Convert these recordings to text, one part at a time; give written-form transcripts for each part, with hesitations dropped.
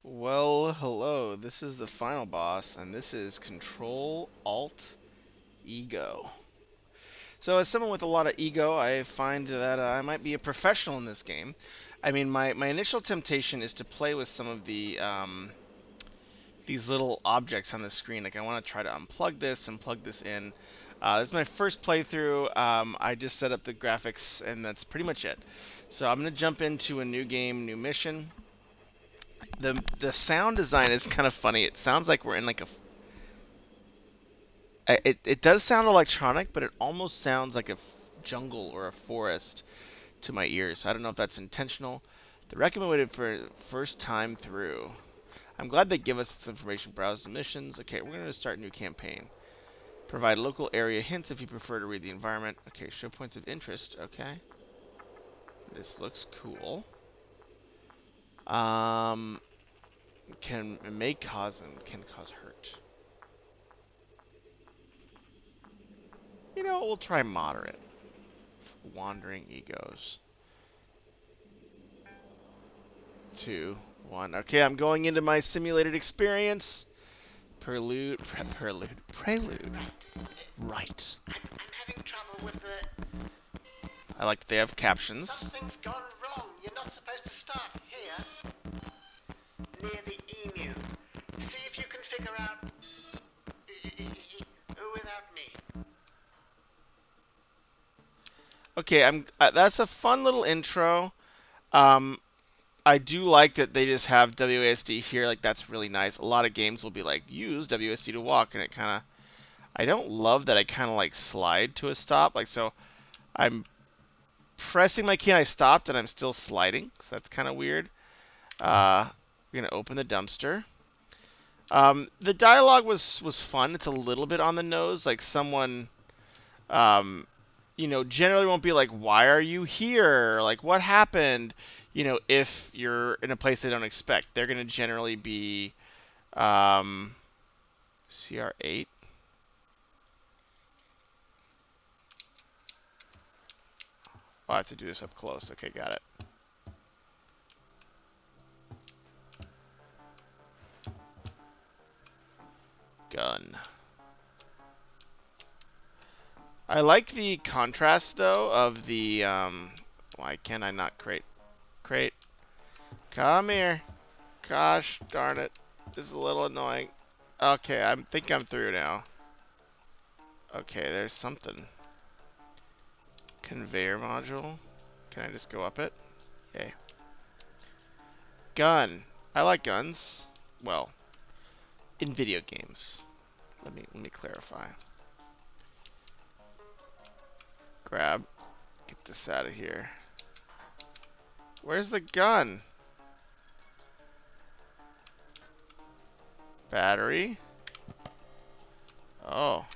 Well, hello. This is the final boss, and this is Ctrl Alt Ego. So, as someone with a lot of ego, I find that I might be a professional in this game. I mean, my initial temptation is to play with some of these little objects on the screen. Like, I want to try to unplug this and plug this in. This is my first playthrough. I just set up the graphics, and that's pretty much it. So, I'm going to jump into a new game, new mission. The sound design is kind of funny. It sounds like we're in like it does sound electronic, but it almost sounds like a jungle or a forest to my ears. I don't know if that's intentional. The recommended for first time through. I'm glad they give us this information. Browse the missions. Okay, we're going to start a new campaign. Provide local area hints if you prefer to read the environment. Okay, show points of interest. Okay, this looks cool. Um, may cause and can cause hurt. You know, we'll try moderate. Wandering egos. 2, 1. Okay, I'm going into my simulated experience. Prelude. Right. I'm having trouble with the... I like that they have captions. Something's gone wrong. You're not supposed to start here. Near the emu. See if you can figure out... without me. Okay, that's a fun little intro. Um, I do like that they just have WASD here. Like that's really nice. A lot of games will be like use WASD to walk, and it kind of. I don't love that. I kind of like slide to a stop. Like so, I'm pressing my key and I stopped, and I'm still sliding. So that's kind of weird. We're gonna open the dumpster. The dialogue was fun. It's a little bit on the nose. Like someone, um, generally won't be like, "Why are you here?" Or, like, "What happened?" If you're in a place they don't expect, they're gonna generally be um, CR8. Oh, I have to do this up close. Okay, got it. Gun. I like the contrast though of the. Why can't I not crate? Come here. Gosh darn it. This is a little annoying. Okay, I think I'm through now. Okay, there's something. Conveyor module. Can I just go up it? Okay. Gun. I like guns. Well, in video games. Let me clarify. Grab. Get this out of here. Where's the gun? Battery. Oh.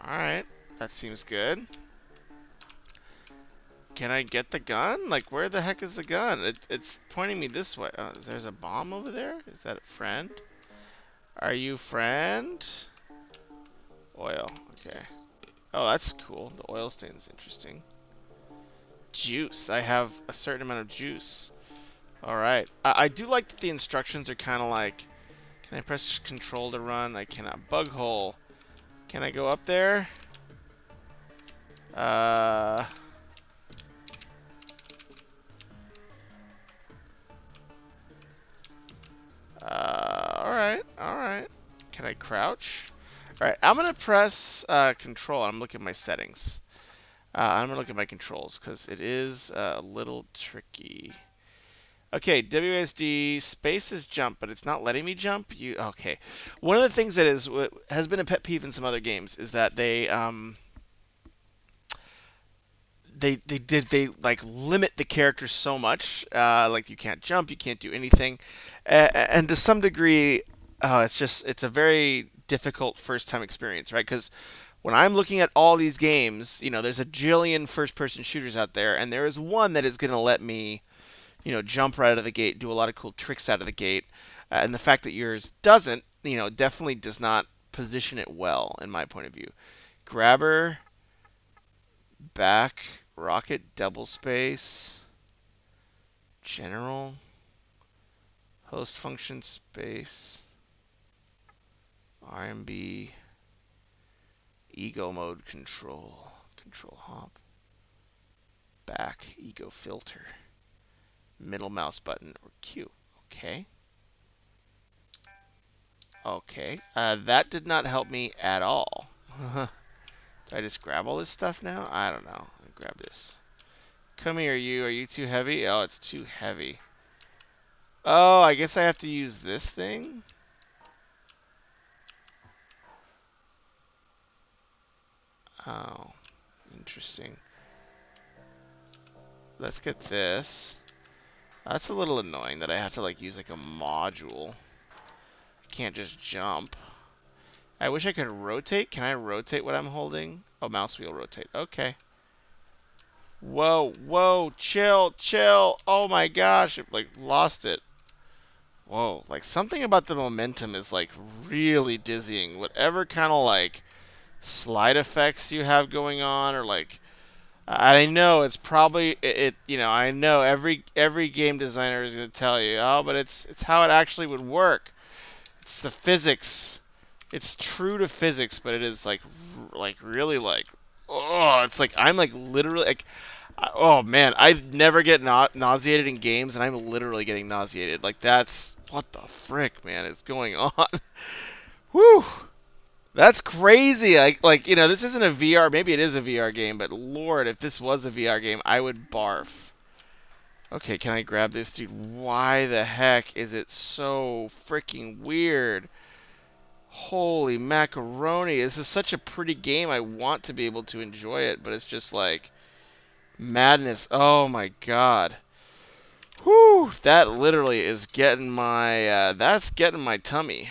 Alright. That seems good. Can I get the gun? Like, where the heck is the gun? It's pointing me this way. Oh, there's a bomb over there? Is that a friend? Are you friend? Oil. Okay. Oh, that's cool. The oil stain's interesting. Juice. I have a certain amount of juice. Alright. I do like that the instructions are kind of like, can I press control to run? I cannot. Bug hole. Can I go up there? Uh... alright. Can I crouch? Alright, I'm gonna press control. I'm looking at my settings. I'm gonna look at my controls because it is a little tricky. Okay, WSD space is jump, but it's not letting me jump. Okay? One of the things that has been a pet peeve in some other games is that they like limit the characters so much. Like you can't jump, you can't do anything, and to some degree, it's a very difficult first time experience, right? Because when I'm looking at all these games, there's a jillion first person shooters out there, and there is one that is going to let me jump right out of the gate, do a lot of cool tricks out of the gate. And the fact that yours doesn't, definitely does not position it well, in my point of view. Grabber, back, rocket, double space, general. Host function space RMB ego mode control. Control hop. Back ego filter. Middle mouse button or Q. Okay. Okay. That did not help me at all. Do I just grab all this stuff now? I don't know. Let me grab this. Come here, you. Are you too heavy? Oh, it's too heavy. Oh, I guess I have to use this thing? Oh, interesting. Let's get this. That's a little annoying that I have to like use like a module. I can't just jump. I wish I could rotate. Can I rotate what I'm holding? Oh, mouse wheel rotate. Okay. Whoa, whoa, chill, chill. Oh my gosh, I like lost it. Whoa, like something about the momentum is like really dizzying. Whatever kind of like slide effects you have going on, or like I know it's probably you know, I know every game designer is going to tell you, oh, but it's how it actually would work. It's the physics. It's true to physics, but it is like really like oh, it's like I'm like literally like oh man, I never get nauseated in games, and I'm literally getting nauseated. Like that's what the frick, man, is going on? Whew. That's crazy. Like you know, this isn't a VR. Maybe it is a VR game, but Lord, if this was a VR game, I would barf. Okay, can I grab this, dude? Why the heck is it so freaking weird? Holy macaroni! This is such a pretty game. I want to be able to enjoy it, but it's just like madness. Oh my god. Whew! That literally is getting my. That's getting my tummy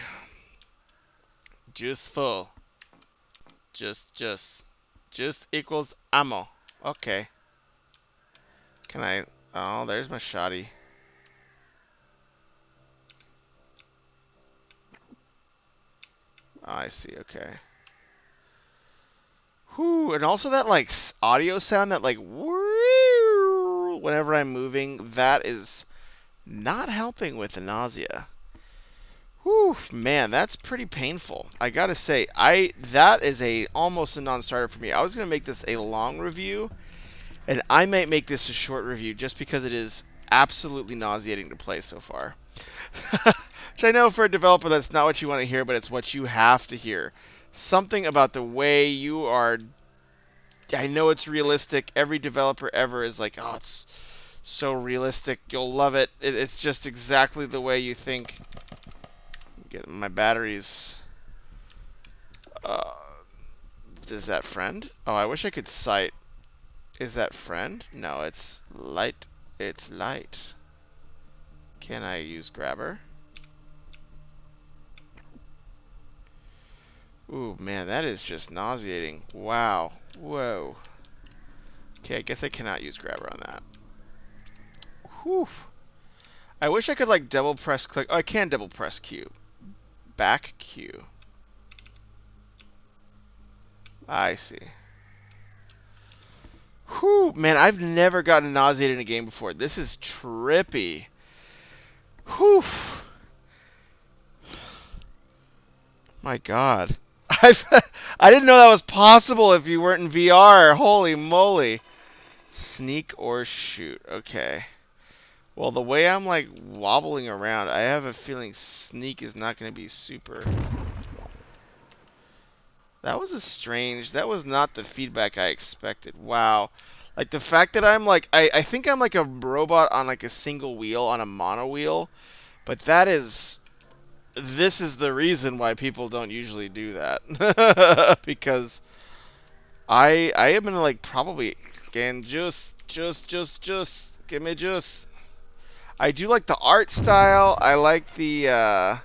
just full. Just equals ammo. Okay. Can I? Oh, there's my shotty. Oh, I see. Okay. Whew. And also that like audio sound that like whenever I'm moving, that is not helping with the nausea. Whew, man, that's pretty painful. I gotta say, that is a almost a non-starter for me. I was gonna make this a long review, and I might make this a short review just because it is absolutely nauseating to play so far. Which I know for a developer that's not what you want to hear, but it's what you have to hear. Something about the way you are. I know it's realistic. Every developer ever is like, oh, it's so realistic. You'll love it. It's just exactly the way you think. Get my batteries. Uh, is that friend? Oh, I wish I could sight. Is that friend? No, it's light. It's light. Can I use grabber? Ooh, man, that is just nauseating. Wow. Whoa. Okay, I guess I cannot use grabber on that. Whew. I wish I could, like, double press click. Oh, I can double press Q. Back Q. I see. Whew, man, I've never gotten nauseated in a game before. This is trippy. Whew. My God. I didn't know that was possible if you weren't in VR. Holy moly. Sneak or shoot. Okay. Well, the way I'm like wobbling around, I have a feeling sneak is not going to be super. That was a strange. That was not the feedback I expected. Wow. Like the fact that I'm like, I think I'm like a robot on like a single wheel, on a mono wheel. But that is. This is the reason why people don't usually do that. Because I am gonna like probably again just give me juice. I do like the art style. I like the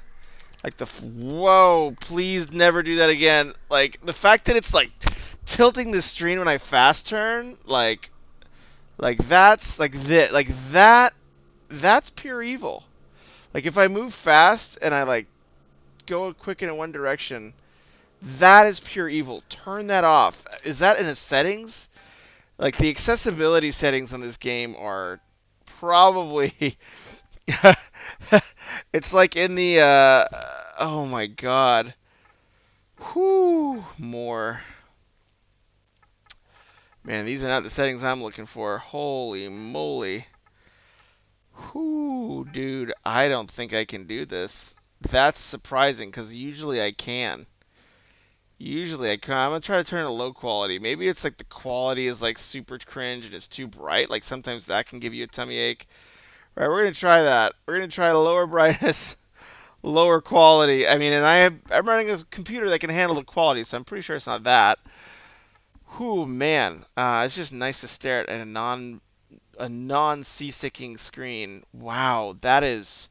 whoa, please never do that again. Like the fact that it's like tilting the screen when I fast turn, like that's like that's pure evil. Like if I move fast and I like go quick in one direction, that is pure evil. Turn that off. Is that in the settings? Like the accessibility settings on this game are probably It's like in the oh my god. Whoo, more. Man, these are not the settings I'm looking for. Holy moly. Whoo, dude, I don't think I can do this. That's surprising because usually I can. Usually I can. I'm gonna try to turn it to low quality. Maybe it's like the quality is like super cringe and it's too bright. Like sometimes that can give you a tummy ache. All right, we're gonna try that. We're gonna try lower brightness, lower quality. I mean, and I'm running a computer that can handle the quality, so I'm pretty sure it's not that. Whew, man, it's just nice to stare at a non seasicking screen. Wow, that is.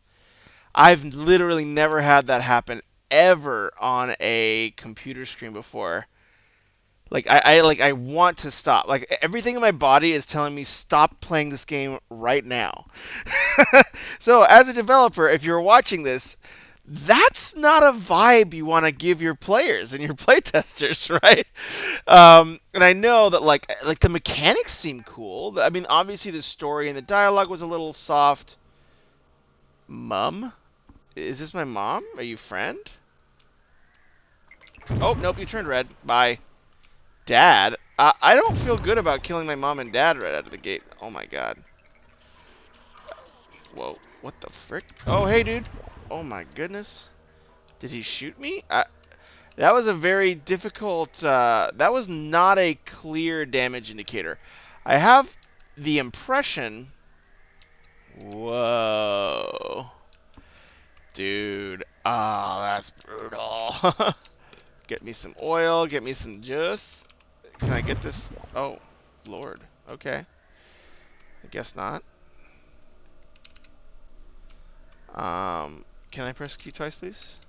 I've literally never had that happen ever on a computer screen before. Like I want to stop. Like everything in my body is telling me stop playing this game right now. So as a developer, if you're watching this, that's not a vibe you want to give your players and your playtesters, right? And I know that like the mechanics seem cool. I mean, obviously the story and the dialogue was a little soft. Mum, is this my mom? Are you friend? Oh nope, you turned red. Bye. Dad? I don't feel good about killing my mom and dad right out of the gate. Oh my god. Whoa. What the frick? Oh, hey, dude. Oh my goodness. Did he shoot me? That was a very difficult... that was not a clear damage indicator. I have the impression... Whoa. Dude. Oh, that's brutal. Get me some oil. Get me some juice. Can I get this? Oh, Lord. Okay. I guess not. Can I press Q twice, please?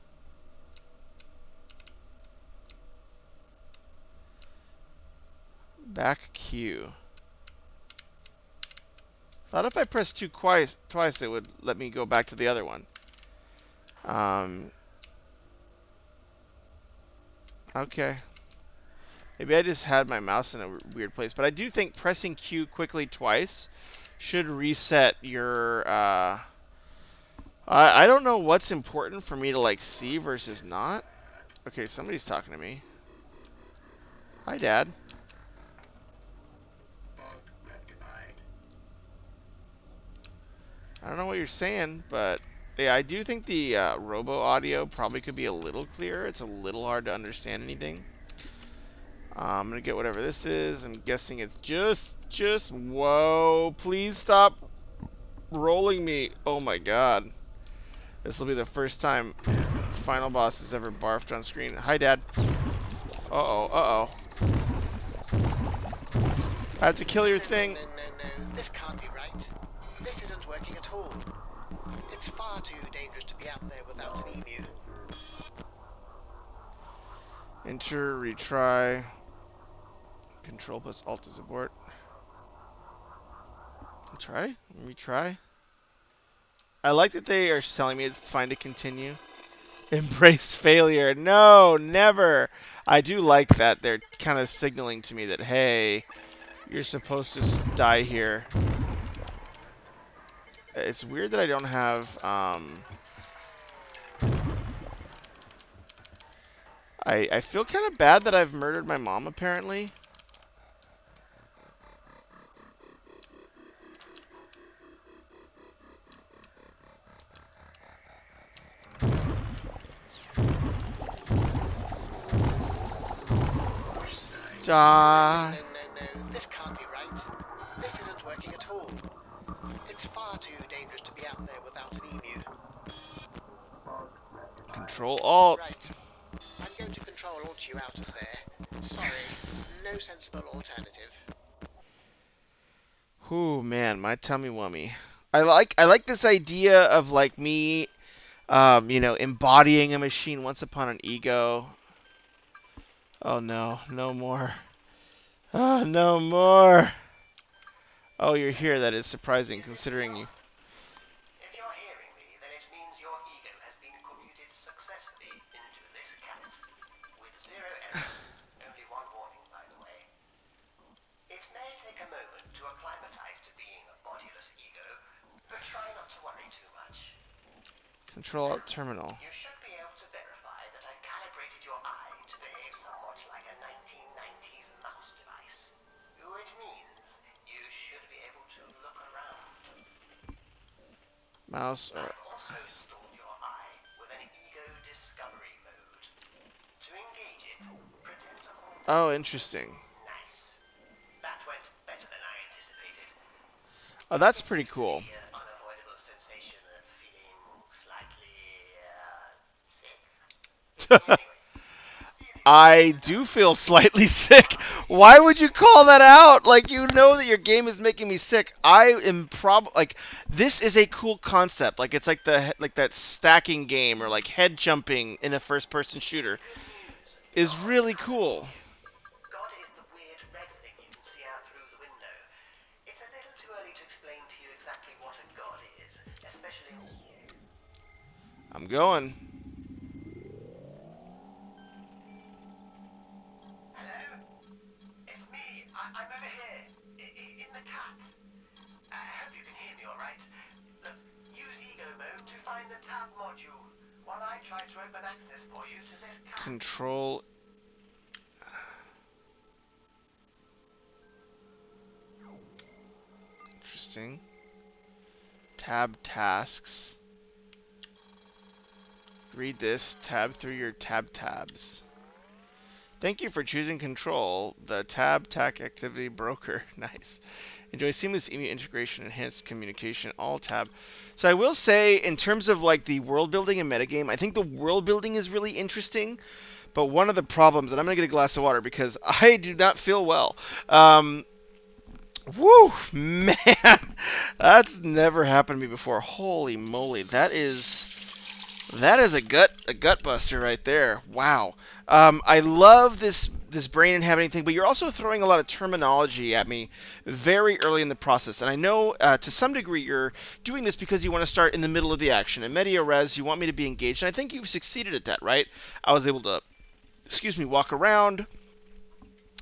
Back Q. Thought if I pressed Q twice, it would let me go back to the other one. Um, okay. Maybe I just had my mouse in a weird place, but I do think pressing Q quickly twice should reset your, I don't know what's important for me to, like, see versus not. Okay, somebody's talking to me. Hi, Dad. I don't know what you're saying, but yeah, I do think the robo audio probably could be a little clearer. It's a little hard to understand anything. I'm gonna get whatever this is. I'm guessing it's just. Whoa! Please stop rolling me. Oh my god! This will be the first time Final Boss has ever barfed on screen. Hi, Dad. Uh oh. Uh oh. I have to kill your thing. No. This can't be right. This isn't working at all. It's far too dangerous to be out there without an emu. Enter, retry. Control plus Alt to support. Try? Retry? I like that they are telling me it's fine to continue. Embrace failure. No, never. I do like that they're kind of signaling to me that, hey, you're supposed to die here. It's weird that I don't have, I feel kind of bad that I've murdered my mom, apparently. Die. No. This can't be right. This isn't working at all. It's far too dangerous to be out there without an emu. Control Alt. Right. I'm going to Control Alt you out of there. Sorry. No sensible alternative. Whew, man, my tummy wummy. I like this idea of like me, embodying a machine once upon an ego. Oh no, no more. Oh, no more. Oh, you're here. That is surprising, considering you. If you're hearing me, then it means your ego has been commuted successfully into this cat. With 0 errors. Only one warning, by the way. It may take a moment to acclimatize to being a bodiless ego, but try not to worry too much. Control Alt Terminal. You should be able to verify that I calibrated your eye to behave somewhat like a 1990s mouse device. Which means you should be able to look around. Mouse or... I've also installed your eye with an ego discovery mode. To engage it, pretend to hold... Oh, interesting. Nice. That went better than I anticipated. Oh, You're that's getting pretty used to cool. the unavoidable sensation of feeling slightly sick. Anyway, see if you can I do feel slightly sick. Why would you call that out? Like, you know that your game is making me sick. I am like, this is a cool concept. Like, it's like that stacking game or like head jumping in a first-person shooter good news. is God really has cool. appeared. God is the weird red thing you can see out through the window. It's a little too early to explain to you exactly what a god is, especially... I'm going. Hello? It's me. I'm over here. In the cat. I hope you can hear me all right. Look, use ego mode to find the tab module while I try to open access for you to this cat. Control. Interesting. Tab tasks. Read this. Tab through your tabs. Thank you for choosing Control, the tab tac activity broker. Nice. Enjoy seamless email integration, enhanced communication, all tab. So I will say, in terms of like the world building and metagame, I think the world building is really interesting. But one of the problems, and I'm gonna get a glass of water because I do not feel well. Woo, man, that's never happened to me before. Holy moly, that is a gut buster right there. Wow. I love this brain inhabiting thing, but you're also throwing a lot of terminology at me very early in the process. And I know to some degree you're doing this because you want to start in the middle of the action. In media res, you want me to be engaged, and I think you've succeeded at that, right? I was able to, walk around,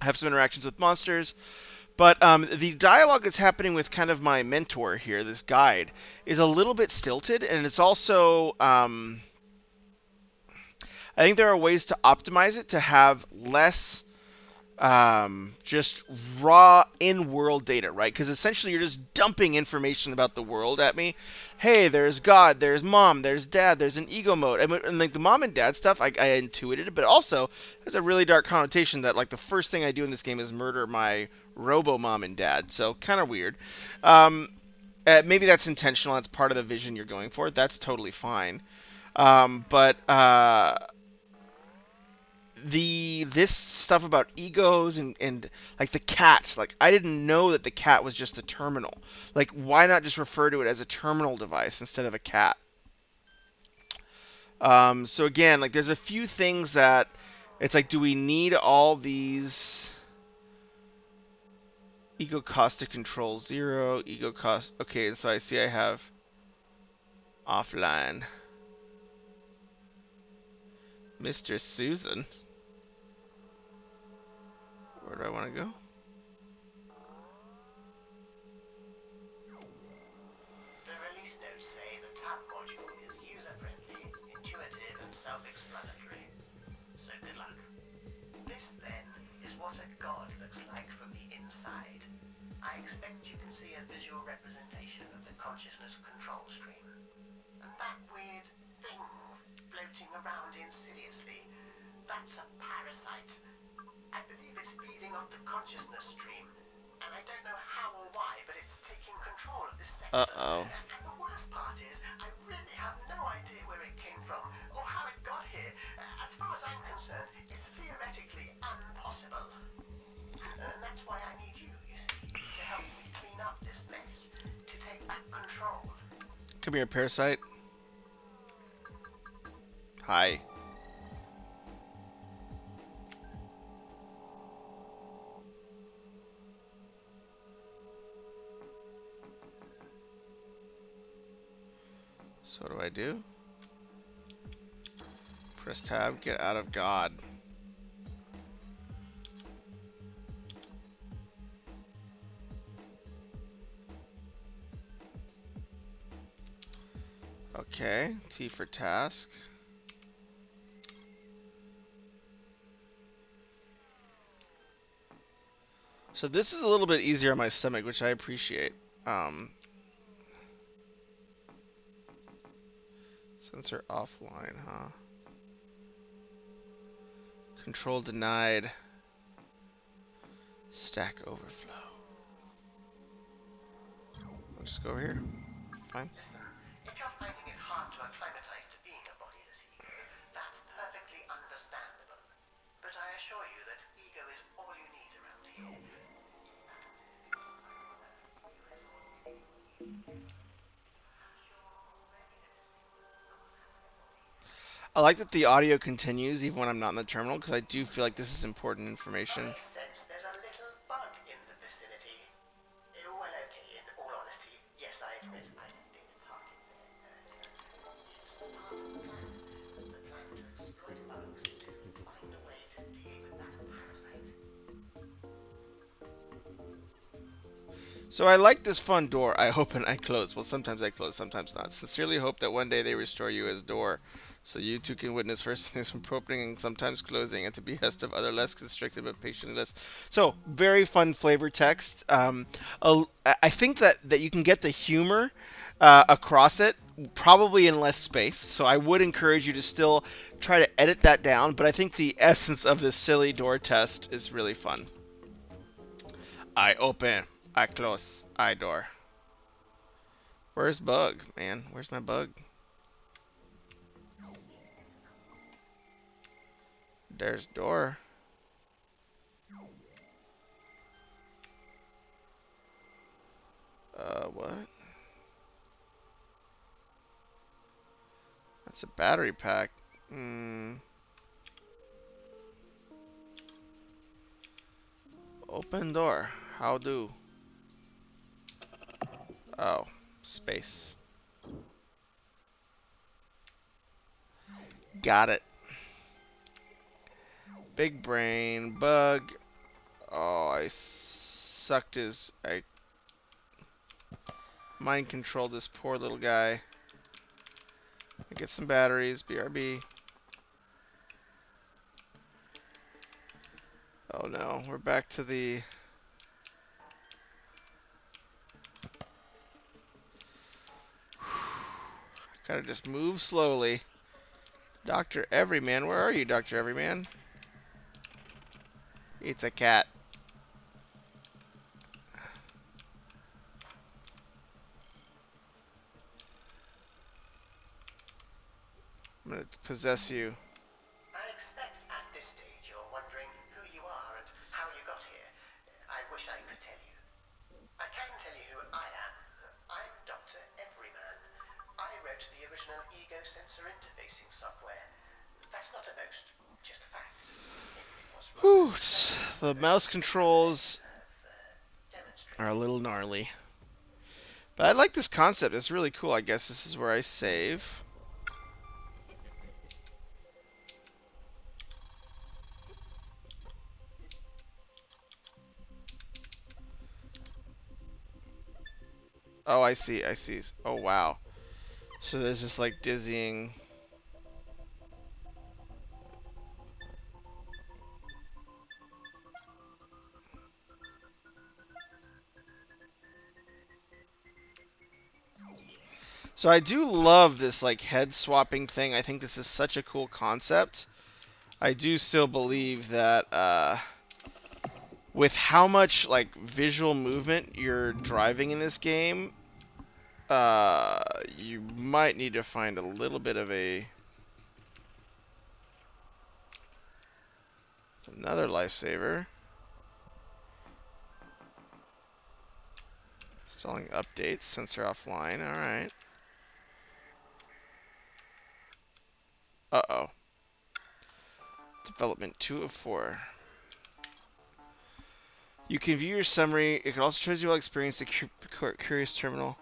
have some interactions with monsters. But the dialogue that's happening with kind of my mentor here, this guide, is a little bit stilted, and it's also I think there are ways to optimize it to have less just raw in-world data, right? Because essentially you're just dumping information about the world at me. Hey, there's God, there's Mom, there's Dad, there's an ego mode, and like the Mom and Dad stuff, I intuited, but also has a really dark connotation that like the first thing I do in this game is murder my Robo Mom and Dad. So kind of weird. Um, Maybe that's intentional. That's part of the vision you're going for. That's totally fine. But this stuff about egos and like the cats, like I didn't know that the cat was just a terminal. Like why not just refer to it as a terminal device instead of a cat? So again, like there's a few things that it's like, do we need all these ego cost to control 0, ego cost? Okay, and so I see I have offline. Mr. Susan. Where do I want to go? The release notes say the tab module is user-friendly, intuitive, and self-explanatory. So good luck. This, then, is what a god looks like from the inside. I expect you can see a visual representation of the consciousness control stream. And that weird thing floating around insidiously, that's a parasite. I believe it's feeding off the consciousness stream. And I don't know how or why, but it's taking control of this sector. Uh-oh. And the worst part is, I really have no idea where it came from, or how it got here. As far as I'm concerned, it's theoretically impossible. And that's why I need you, you see, to help me clean up this mess, to take back control. Come here, parasite. Hi. So what do I do? Press tab, get out of God. Okay, T for task. So this is a little bit easier on my stomach, which I appreciate. Um, Sensor offline, huh? Control denied. Stack overflow. I'll just go over here. Fine. Listen, if you're finding it hard to acclimatize to being a bodiless ego, that's perfectly understandable. But I assure you that ego is all you need around here. I like that the audio continues even when I'm not in the terminal because I do feel like this is important information. I sense there's a little bug in the vicinity. Well, okay, in all honesty, yes, I admit I did park it there earlier. It's part of the plan. The plan to exploit bugs to find a way to deal with that parasite. So I like this fun door. I open, I close. Well, sometimes I close, sometimes not. Sincerely hope that one day they restore you as door, so you too can witness first things from opening and sometimes closing, at the behest of other less constricted but patiently less. So very fun flavor text. I think that you can get the humor across it, probably in less space. So I would encourage you to still try to edit that down. But I think the essence of this silly door test is really fun. I open, I close, I door. Where's bug, man? Where's my bug? There's door. What? That's a battery pack. Open door. How do? Oh, space. Got it. Big brain bug. Oh, I sucked his. I mind controlled this poor little guy. I get some batteries. BRB. Oh no, we're back to the. Gotta just move slowly. Dr. Everyman, where are you, Dr. Everyman? It's a cat. I'm gonna possess you. I expect at this stage you're wondering who you are and how you got here. I wish I could tell you. I can tell you who I am. I'm Dr. Everyman. I wrote the original ego sensor interfacing software. That's not a boast, just a fact. It was rather Whew, impressive, the though, mouse as controls others have are a demonstrated. little gnarly. But I like this concept. It's really cool. I guess this is where I save. Oh, I see. I see. Oh, wow. So there's just like dizzying. So I do love this like head swapping thing. I think this is such a cool concept. I do still believe that with how much like visual movement you're driving in this game, you might need to find a little bit of a. Another lifesaver. Installing updates. Sensor offline. All right. Uh-oh. Development 2 of 4. You can view your summary. It also shows you all experience the curious terminal.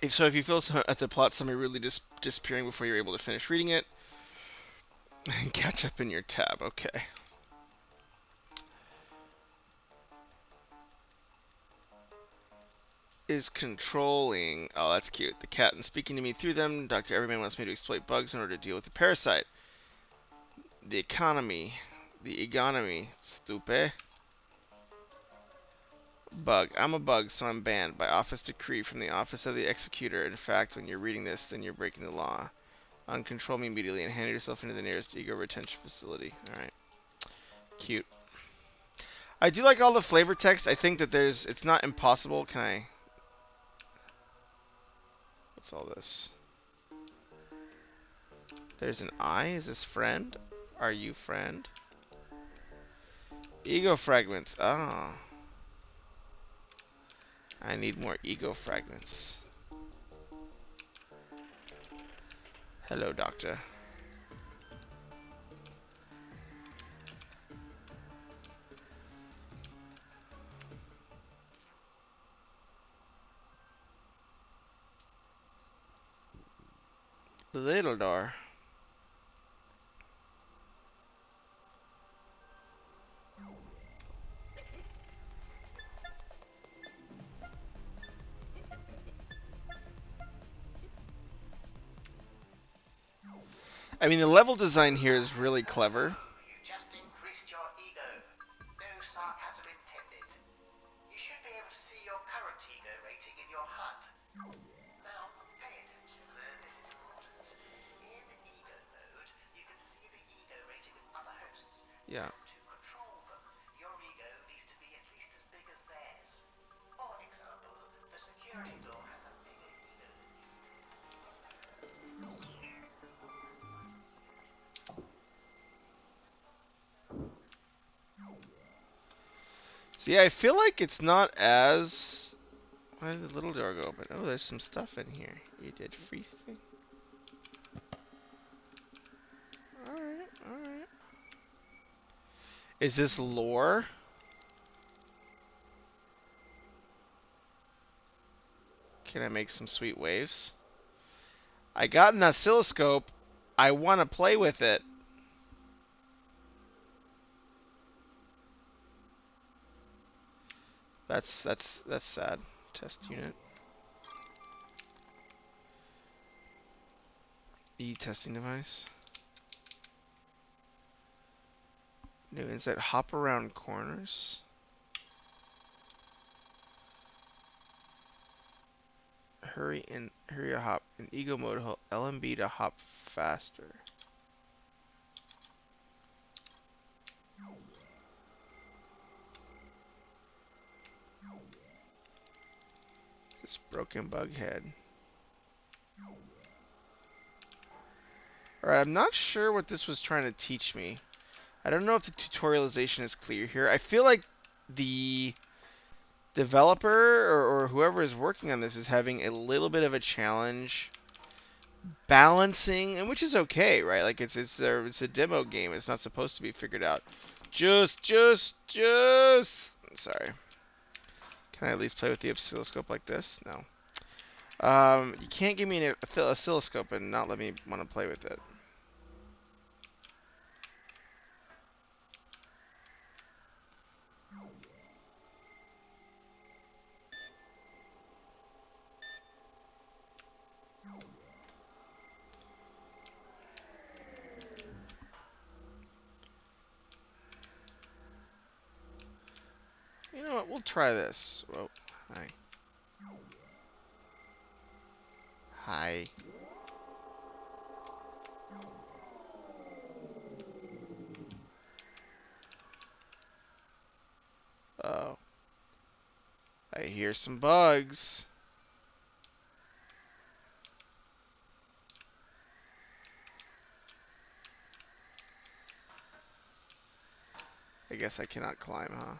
If you feel at the plot summary really disappearing before you're able to finish reading it, catch up in your tab. Okay. is controlling. Oh, that's cute. The cat and speaking to me through them. Dr. Everyman wants me to exploit bugs in order to deal with the parasite. The economy. The economy. Stupid. Bug. I'm a bug, so I'm banned by office decree from the office of the executor. In fact, when you're reading this, then you're breaking the law. Uncontrol me immediately and hand yourself into the nearest ego retention facility. Alright. Cute. I do like all the flavor text. I think that it's not impossible. Can I... What's all this? There's an I. Is this friend? Are you friend? Ego fragments. Ah. Oh. I need more ego fragments. Hello, doctor. Little door. I mean, the level design here is really clever. You just increased your ego. No sarcasm intended. You should be able to see your current ego rating in your HUD. Now, pay attention. This is important. In ego mode, you can see the ego rating of other hosts. Yeah. To control them, your ego needs to be at least as big as theirs. For example, the security door has a bigger ego than you. So yeah, I feel like it's not as... Why did the little door go open? Oh, there's some stuff in here. You did free thing. Alright, alright. Is this lore? Can I make some sweet waves? I got an oscilloscope. I want to play with it. That's sad. Test unit. E-testing device. New insight. Hop around corners. Hurry a hop. In ego mode, hold LMB to hop faster. This broken bug head. Alright, I'm not sure what this was trying to teach me. I don't know if the tutorialization is clear here. I feel like the developer or whoever is working on this is having a little bit of a challenge balancing, and which is okay, right? Like it's a demo game. It's not supposed to be figured out. Sorry. Can I at least play with the oscilloscope like this? No. You can't give me an oscilloscope and not let me want to play with it. You know what? We'll try this. Whoa. Hi. Hi. Oh. I hear some bugs. I guess I cannot climb, huh?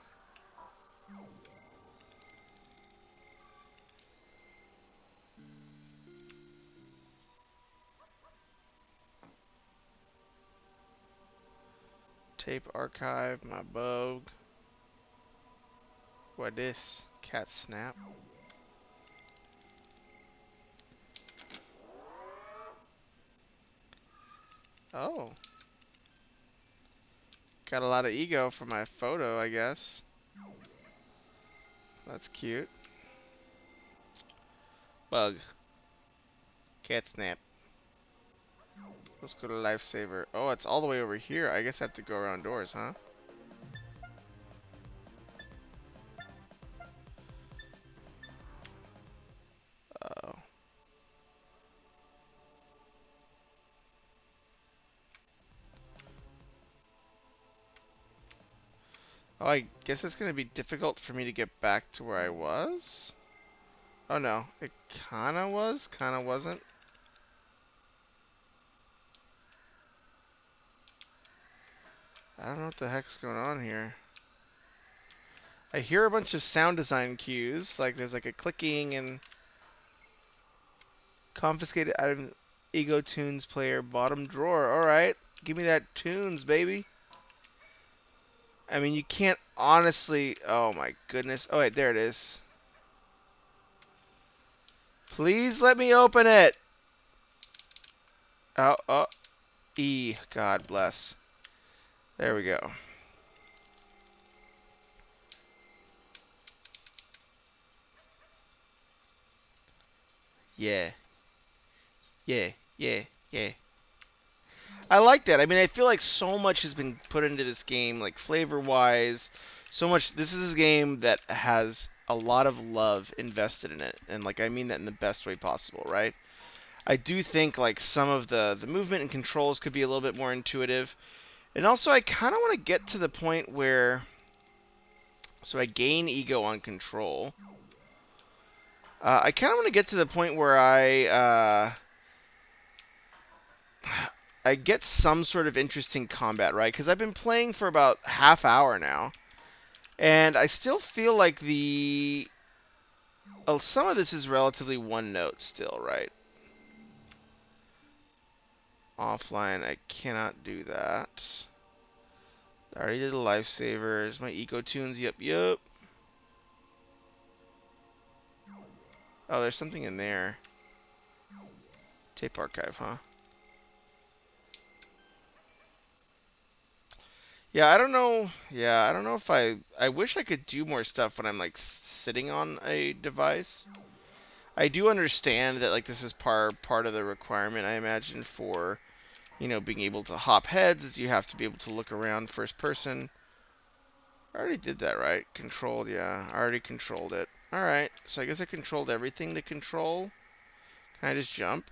Tape archive, my bug. What this? Cat snap. Oh. Got a lot of ego for my photo, I guess. That's cute. Bug. Cat snap. Let's go to lifesaver. Oh, it's all the way over here. I guess I have to go around doors, huh? Oh. Oh, I guess it's gonna be difficult for me to get back to where I was? Oh no, it kinda was, kinda wasn't. I don't know what the heck's going on here. I hear a bunch of sound design cues, like there's like a clicking and confiscated item Ego Tunes player bottom drawer. Alright, give me that tunes, baby. I mean, you can't honestly. Oh my goodness. Oh, wait, there it is. Please let me open it. Oh, oh, E. God bless. There we go. Yeah, yeah, yeah, yeah. I like that. I mean, I feel like so much has been put into this game, like flavor wise. So much. This is a game that has a lot of love invested in it, and like I mean that in the best way possible, right? I do think like some of the movement and controls could be a little bit more intuitive, and also I kind of want to get to the point where so I gain ego on control. I kind of want to get to the point where I get some sort of interesting combat, right? Because I've been playing for about half hour now, and I still feel like some of this is relatively one note still, right? Offline, I cannot do that. I already did the lifesavers. My eco tunes, yep, yep. Oh, there's something in there. Tape archive, huh? Yeah, I don't know. Yeah, I don't know if I wish I could do more stuff when I'm like sitting on a device. I do understand that like this is part of the requirement I imagine for, being able to hop heads is you have to be able to look around first person. I already did that, right? Controlled, yeah. I already controlled it. All right. So I guess I controlled everything to control. Can I just jump?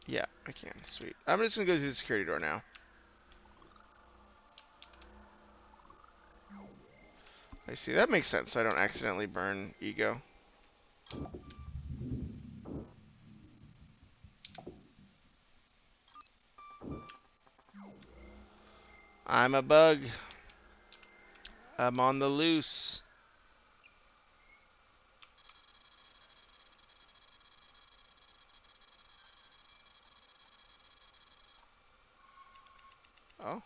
Yeah, I can. Sweet. I'm just going to go through the security door now. I see. That makes sense, so I don't accidentally burn ego. I'm a bug. I'm on the loose. Oh.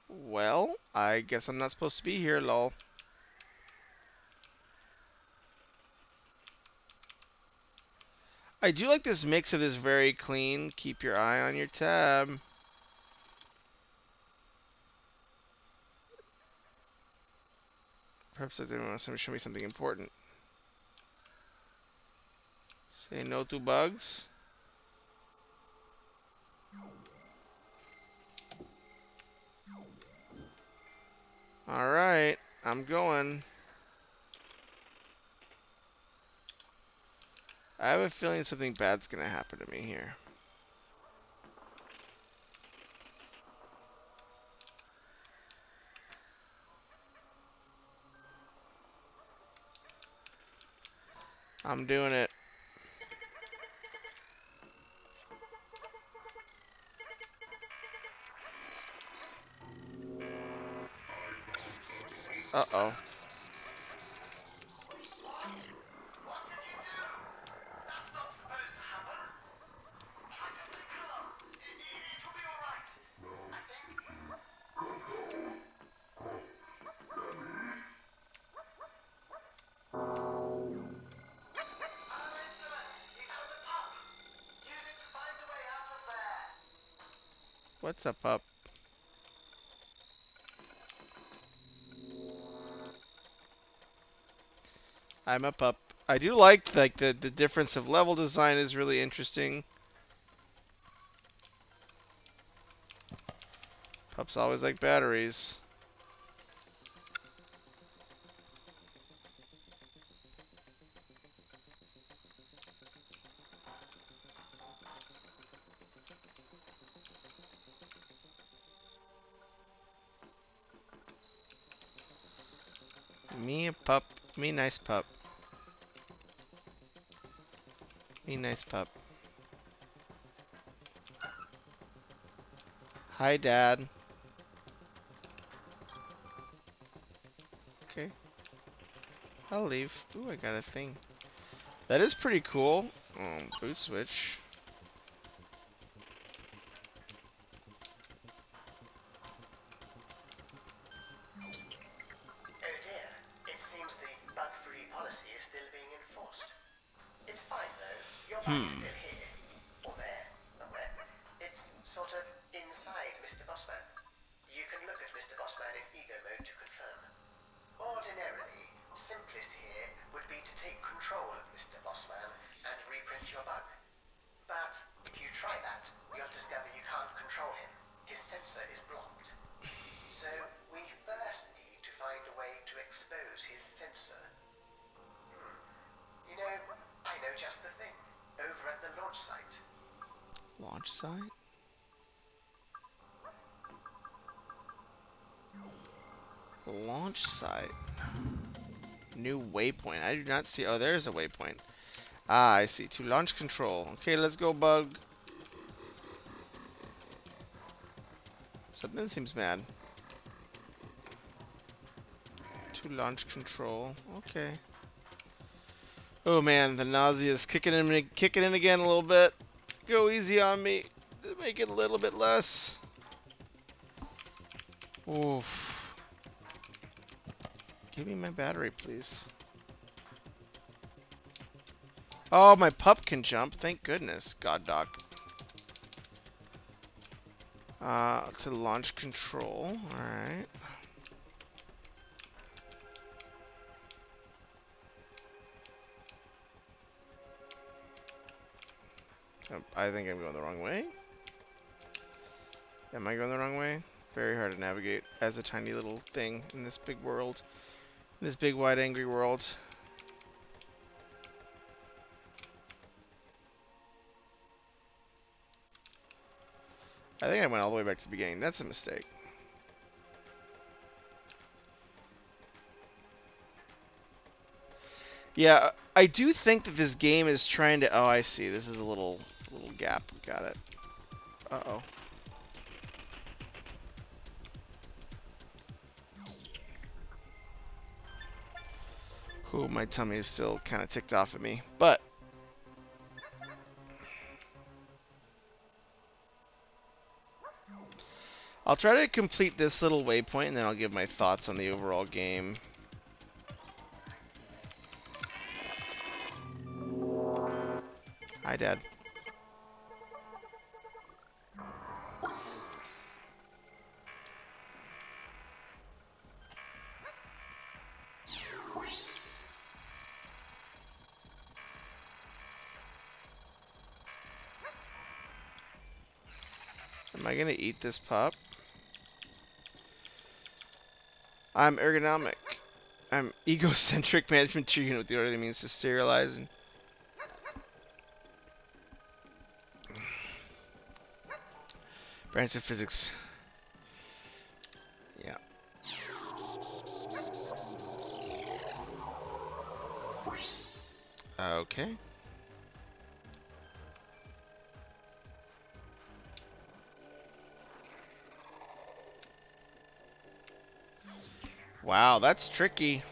Well, I guess I'm not supposed to be here, lol. I do like this mix of this very clean, keep your eye on your tab. Perhaps I didn't want to show me something important. Say no to bugs. Alright, I'm going. I have a feeling something bad's gonna happen to me here. I'm doing it. Uh-oh. What did you do? That's not supposed to happen. Try to stay calm. It will be alright. I think. Oh, excellent. You found the pup. Use it to find a way out of there. What's up, up? I'm up, up. I do like the difference of level design is really interesting. Pups always like batteries. Me a pup. Me nice pup. Me nice pup. Hi, Dad. Okay. I'll leave. Ooh, I got a thing. That is pretty cool. Boot switch. Oh dear, it seems the bug-free policy is still being enforced. It's fine though, your bug is still here. Or there, somewhere. It's sort of inside Mr. Bossman. You can look at Mr. Bossman in ego mode to confirm. Ordinarily, simplest here would be to take control of Mr. Bossman and reprint your bug. But if you try that, you'll discover you can't control him. His sensor is blocked. So we first need to find a way to expose his sensor. You know, I know just the thing. Over at the launch site. Launch site? Launch site. New waypoint. I do not see. Oh, there's a waypoint. Ah, I see. To launch control. Okay, let's go, bug. Something seems mad. To launch control. Okay. Oh man, the nausea is kicking in again a little bit. Go easy on me. Make it a little bit less. Oof. Give me my battery, please. Oh, my pup can jump. Thank goodness. God dog. To launch control. Alright. I think I'm going the wrong way. Am I going the wrong way? Very hard to navigate as a tiny little thing in this big world. In this big, wide, angry world. I think I went all the way back to the beginning. That's a mistake. Yeah, I do think that this game is trying to... Oh, I see. This is a little gap. Got it. Uh-oh. Ooh, my tummy is still kind of ticked off at me. But I'll try to complete this little waypoint, and then I'll give my thoughts on the overall game. Hi, Dad. Am I going to eat this pup? I'm ergonomic. I'm egocentric management tree unit with the order that means to sterilize and... Branch of physics. Yeah. Okay. Wow, that's tricky.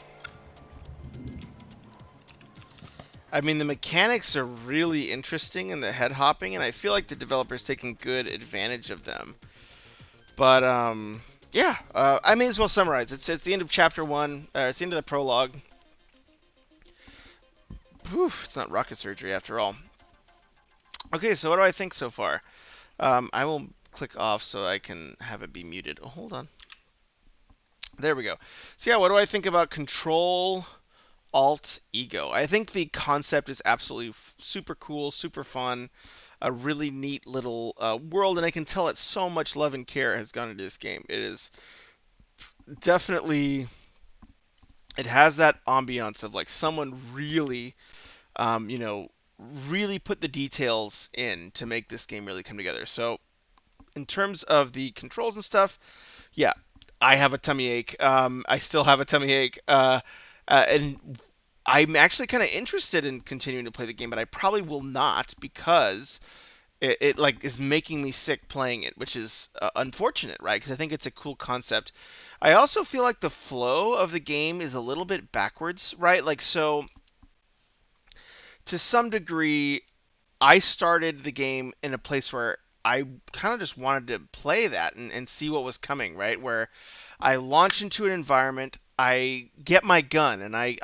I mean, the mechanics are really interesting in the head hopping, and I feel like the developer's taking good advantage of them. But, yeah, I may as well summarize. It's the end of chapter 1. It's the end of the prologue. Whew, it's not rocket surgery after all. Okay, so what do I think so far? I will click off so I can have it be muted. Oh, hold on. There we go. So yeah, what do I think about Control? Alt Ego. I think the concept is absolutely super cool, super fun, a really neat little world, and I can tell that so much love and care has gone into this game. It is definitely, it has that ambiance of like someone really, you know, really put the details in to make this game really come together. So in terms of the controls and stuff, yeah, I have a tummy ache. I still have a tummy ache, and I'm actually kind of interested in continuing to play the game, but I probably will not because it like is making me sick playing it, which is unfortunate, right? Because I think it's a cool concept. I also feel like the flow of the game is a little bit backwards, right? Like so, to some degree, I started the game in a place where I kind of just wanted to play that and see what was coming, right? Where I launch into an environment, I get my gun, and I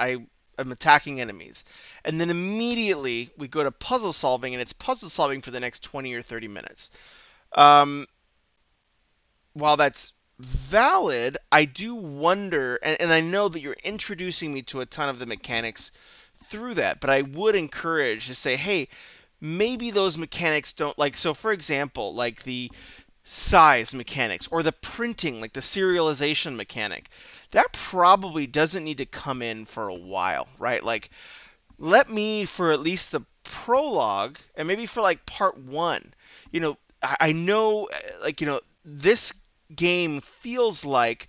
am attacking enemies. And then immediately we go to puzzle solving, and it's puzzle solving for the next 20 or 30 minutes. Um, while that's valid, I do wonder, and I know that you're introducing me to a ton of the mechanics through that, but I would encourage to say, hey, maybe those mechanics don't like. So, for example, like the size mechanics or the printing, like the serialization mechanic, that probably doesn't need to come in for a while, right? Like, let me for at least the prologue and maybe for like part one, I know, this game feels like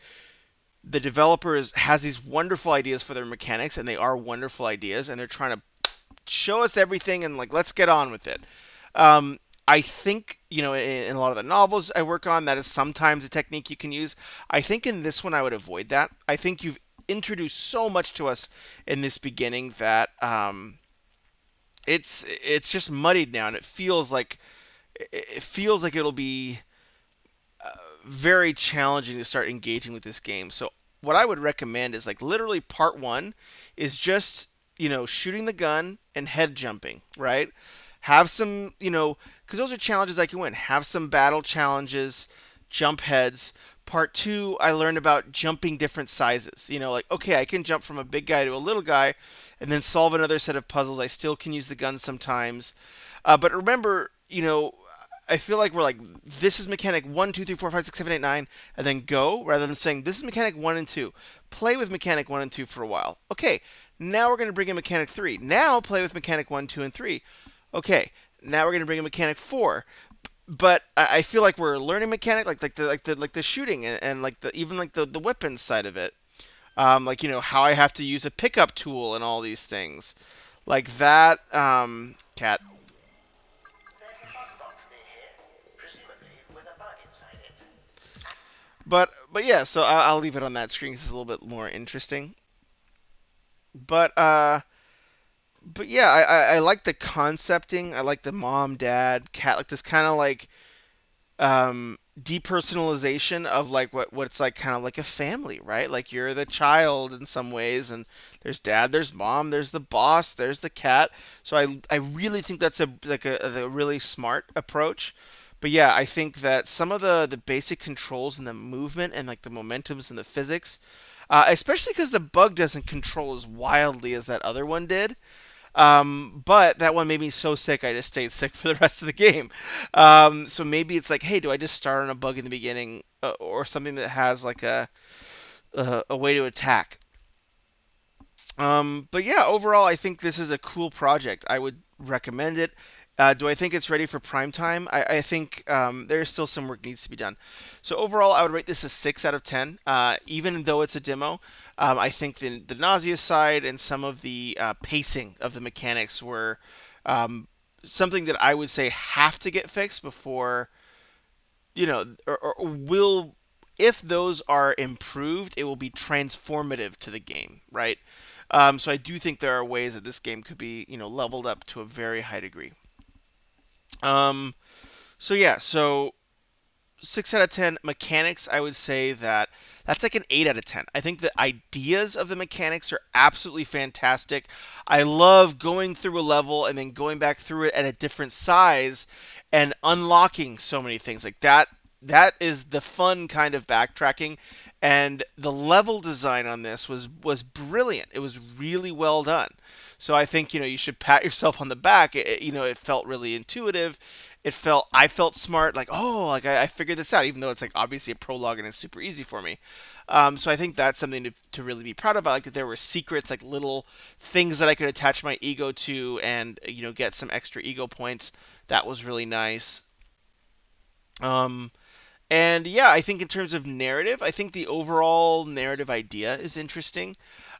the developers has these wonderful ideas for their mechanics, and they are wonderful ideas, and they're trying to show us everything and like let's get on with it. Um, I think in a lot of the novels I work on, that is sometimes a technique you can use. I think in this one I would avoid that. I think you've introduced so much to us in this beginning that it's just muddied now, and it feels like it'll be very challenging to start engaging with this game. So what I would recommend is like literally part one is just shooting the gun and head jumping, right? Have some because those are challenges I can win. Have some battle challenges, jump heads. Part two, I learned about jumping different sizes. Like okay, I can jump from a big guy to a little guy, and then solve another set of puzzles. I still can use the gun sometimes, but remember, I feel like we're like, this is mechanic 1, 2, 3, 4, 5, 6, 7, 8, 9, and then go, rather than saying, this is mechanic 1 and 2. Play with mechanic 1 and 2 for a while. Okay, now we're going to bring in mechanic 3. Now play with mechanic 1, 2, and 3. Okay, now we're going to bring in mechanic 4. But I feel like we're learning mechanic, like the shooting and like the weapons side of it. Like how I have to use a pickup tool and all these things, like that. Cat. There's a bug box near here, presumably with a bug inside it. But yeah, so I'll leave it on that screen 'cause it's a little bit more interesting. But yeah, I like the concepting. I like the mom, dad, cat, like this kind of like depersonalization of like what it's like, kind of like a family, right? Like you're the child in some ways, and there's dad, there's mom, there's the boss, there's the cat. So I really think that's a really smart approach. But yeah, I think that some of the basic controls and the movement and like the momentums and the physics, especially because the bug doesn't control as wildly as that other one did. But that one made me so sick I just stayed sick for the rest of the game. So maybe it's like, hey, do I just start on a bug in the beginning, or something that has like a way to attack? But yeah, overall, I think this is a cool project. I would recommend it. Do I think it's ready for prime time? I think there's still some work needs to be done. So overall, I would rate this a 6 out of 10. Even though it's a demo, I think the nausea side and some of the pacing of the mechanics were um, something that I would say have to get fixed before or will, if those are improved, it will be transformative to the game, right? So I do think there are ways that this game could be, leveled up to a very high degree. Um, so yeah, so 6 out of 10 mechanics. I would say that's like an 8 out of 10. I think the ideas of the mechanics are absolutely fantastic. I love going through a level and then going back through it at a different size and unlocking so many things like that. That is the fun kind of backtracking. And the level design on this was brilliant. It was really well done. So I think you should pat yourself on the back. It felt really intuitive. I felt smart. Like, oh, like I figured this out, even though it's like obviously a prologue and it's super easy for me. So I think that's something to really be proud of. I like that there were secrets, like little things that I could attach my ego to, and get some extra ego points. That was really nice. Um, and yeah, I think in terms of narrative, I think the overall narrative idea is interesting.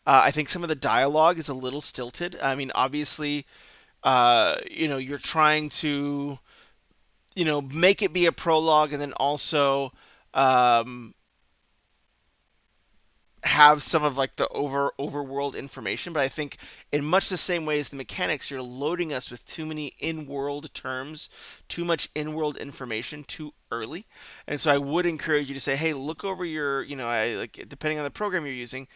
I think some of the dialogue is a little stilted. I mean, obviously, you're trying to, make it be a prologue and then also um, have some of like the overworld information, but I think in much the same way as the mechanics, you're loading us with too many in-world terms, too much in-world information too early. And so I would encourage you to say, hey, look over your, I like depending on the program you're using,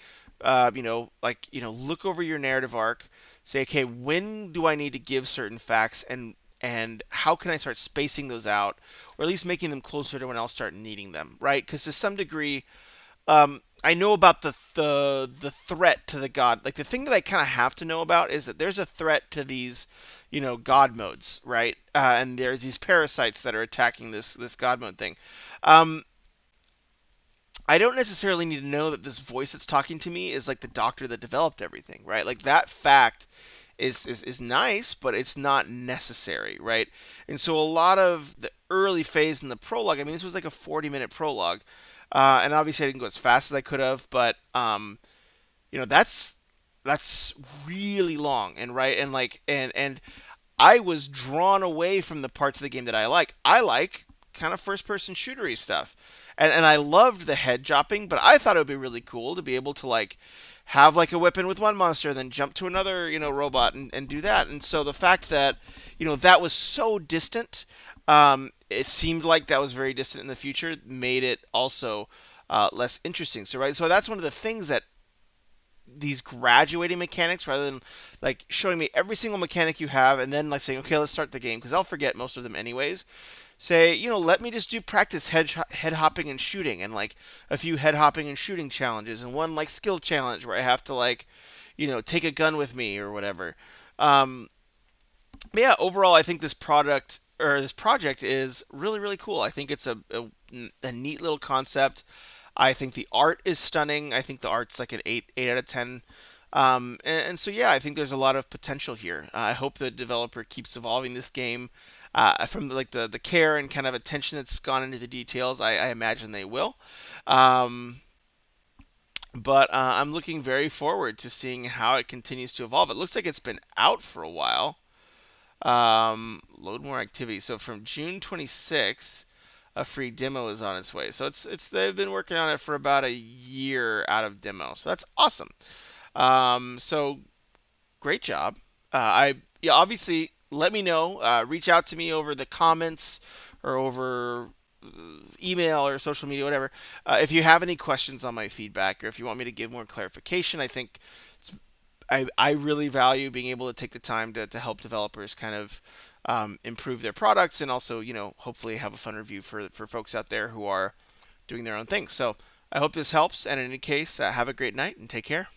look over your narrative arc. Say, okay, when do I need to give certain facts, and how can I start spacing those out, or at least making them closer to when I'll start needing them, right? Because to some degree, I know about the threat to the god. Like the thing that I kind of have to know about is that there's a threat to these, god modes, right? And there's these parasites that are attacking this god mode thing. Um, I don't necessarily need to know that this voice that's talking to me is like the doctor that developed everything, right? Like that fact is nice, but it's not necessary, right? And so a lot of the early phase in the prologue, I mean, this was like a 40-minute prologue, and obviously I didn't go as fast as I could have, but that's really long, and right, and like and I was drawn away from the parts of the game that I like. I like kind of first person shootery stuff. And I loved the head dropping, but I thought it would be really cool to be able to like have like a weapon with one monster, then jump to another, robot and do that. And so the fact that, that was so distant, it seemed like that was very distant in the future, made it also less interesting. So right, so that's one of the things that these graduating mechanics, rather than like showing me every single mechanic you have and then like saying, okay, let's start the game, because I'll forget most of them anyways. Say, let me just do practice head hopping and shooting, and like a few head hopping and shooting challenges, and one like skill challenge where I have to like, take a gun with me or whatever. Um, but yeah, overall, I think this project is really really cool. I think it's a neat little concept. I think the art is stunning. I think the art's like an 8 out of 10. And so yeah, I think there's a lot of potential here. I hope the developer keeps evolving this game from like the care and kind of attention that's gone into the details. I imagine they will. Um, but I'm looking very forward to seeing how it continues to evolve. It looks like it's been out for a while. Load more activity. So from June 26th, a free demo is on its way. So it's they've been working on it for about a year out of demo. So that's awesome. So great job. Yeah, obviously let me know. Reach out to me over the comments or over email or social media, whatever. If you have any questions on my feedback, or if you want me to give more clarification, I think I really value being able to take the time to help developers kind of improve their products, and also, hopefully have a fun review for folks out there who are doing their own thing. So I hope this helps. And in any case, have a great night and take care.